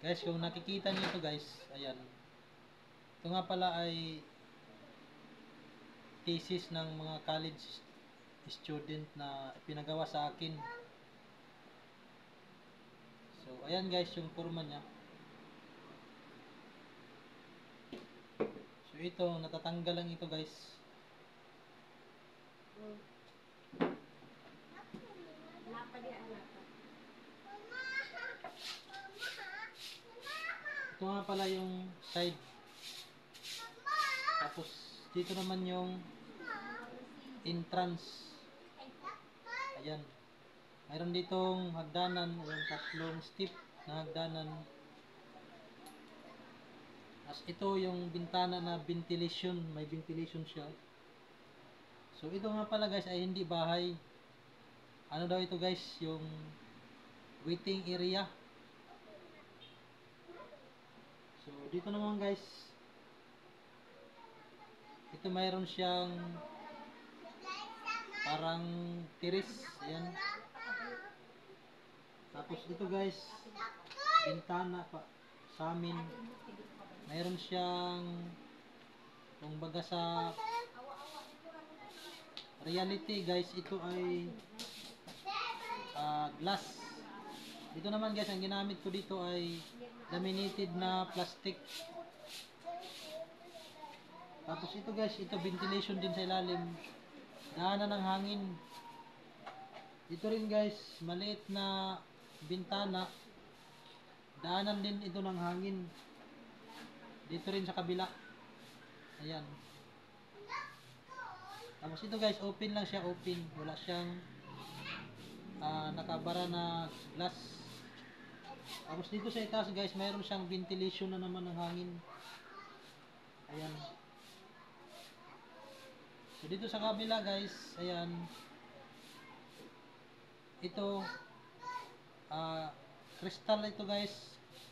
Guys, kung nakikita niyo ito guys, ayan. Ito nga pala ay thesis ng mga college student na pinagawa sa akin. So, ayan guys, yung forma niya. So, ito, natatanggal lang ito guys. Ito nga pala yung side. Tapos, dito naman yung entrance. Ayan. Mayroon ditong hagdanan, yung tatlong step na hagdanan. As ito yung bintana na ventilation, may ventilation siya. So ito nga pala guys ay hindi bahay. Ano daw ito guys, yung waiting area. So dito naman guys, ito mayroon siyang parang terrace, ayan. Tapos ito guys, bintana pa sa amin. Mayroon siyang, kung baga sa reality guys, ito ay glass. Dito naman guys, ang ginamit ko dito ay laminated na plastic. Tapos ito guys, ito ventilation din sa ilalim. Daanan ng hangin. Dito rin guys, maliit na bintana. Daanan din ito ng hangin. Dito rin sa kabila. Ayan. Tapos ito guys, open lang siya, open. Wala siyang nakabara na glass. Tapos dito sa itaas guys, mayroon siyang ventilation na naman ng hangin. Ayan. So dito sa kabila guys, ayan. Ito, crystal ito guys.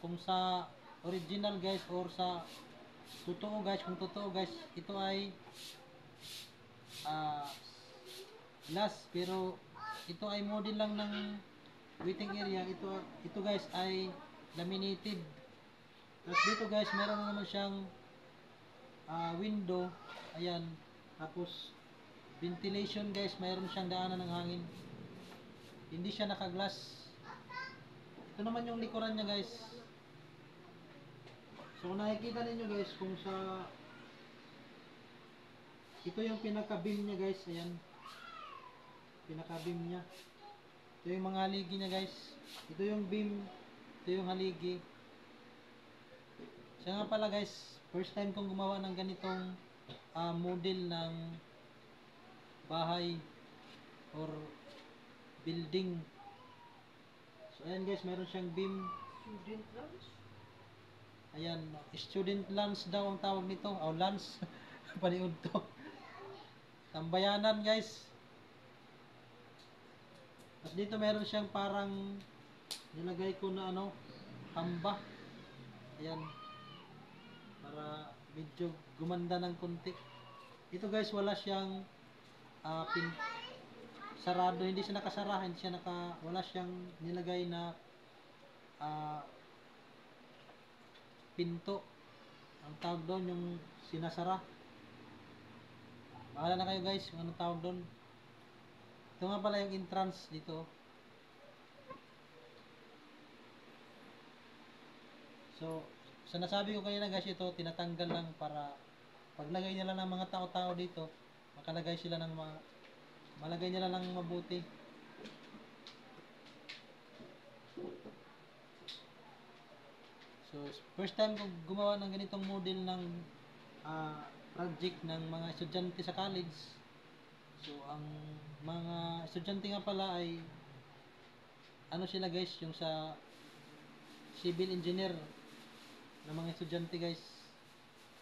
Kung sa original guys or sa totoo guys, kung totoo guys, ito ay glass, pero ito ay model lang ng waiting area. Ito guys ay laminated. Tapos dito guys, meron na naman siyang window. Ayan. Tapos ventilation guys, mayroon siyang daanan ng hangin. Hindi siya naka-glass. Ito naman yung likuran niya guys. So kung nakikita ninyo guys, kung sa ito yung pinaka-beam niya guys, ayan. Pinaka-beam niya. Ito yung mga haligi niya guys. Ito yung beam, ito yung haligi. Siya nga pala guys, first time kong gumawa ng ganitong model ng bahay or building. So ayan guys, meron siyang beam. Student lounge? Ayan, student lounge daw ang tawag nito. O lounge, paniud to. Tambayanan guys. Tapos dito meron siyang parang nilagay ko na ano, hamba. Ayan. Para medyo gumanda ng konti. Ito guys, wala siyang sarado, hindi siya nakasara, wala siyang nilagay na pinto. Ang tawag doon yung sinasara. Bahala na kayo guys kung anong tawag doon. Ito nga pala yung entrance dito. So, sa nasabi ko kanina guys, ito tinatanggal lang para paglagay nila ng mga tao-tao dito, makalagay sila ng malagay nila ng mabuti. So, first time ko gumawa ng ganitong model ng project ng mga estudyante sa college. So, ang mga estudyante nga pala ay ano sila guys, yung sa civil engineer na mga estudyante guys.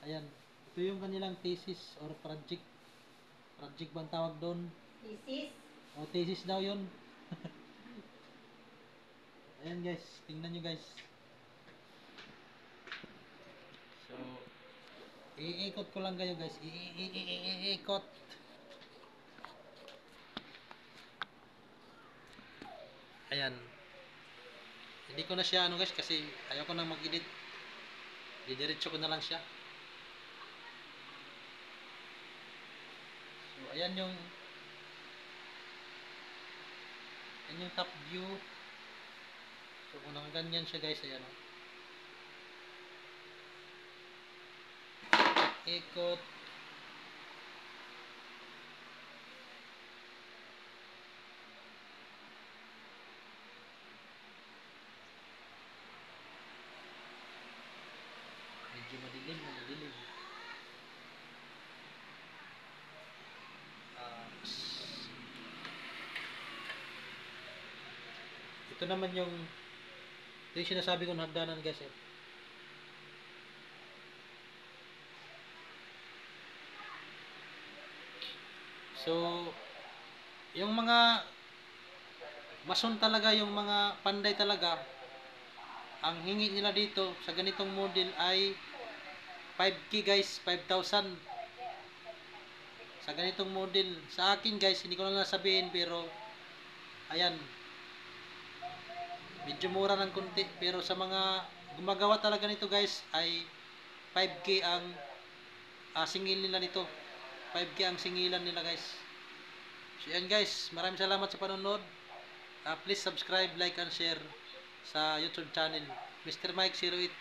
Ayan. Ito yung kanilang thesis or project. Project bang tawag doon? Thesis? O, thesis daw yun. Ayan guys, tingnan nyo guys. So, iikot ko lang kayo guys. Iikot. Ayan. Hindi ko na siya ano guys kasi ayaw ko nang mag-edit. Didiretso ko na lang siya. So ayan yung top view. So kung ganyan siya guys, ayan oh. Ikot. Medyo madilim. Ito naman yung sinasabi ko na hagdanan guys eh. So, yung mga mason talaga, yung mga panday talaga, ang hingi nila dito sa ganitong model ay 5K guys, 5,000 sa ganitong model. Sa akin guys, hindi ko na nasabihin pero ayan, medyo mura ng konti, pero sa mga gumagawa talaga nito guys ay 5K ang singil nila nito. 5K ang singilan nila guys. So yan guys, maraming salamat sa panonood. Please subscribe, like, and share sa YouTube channel Mr. Mike 08.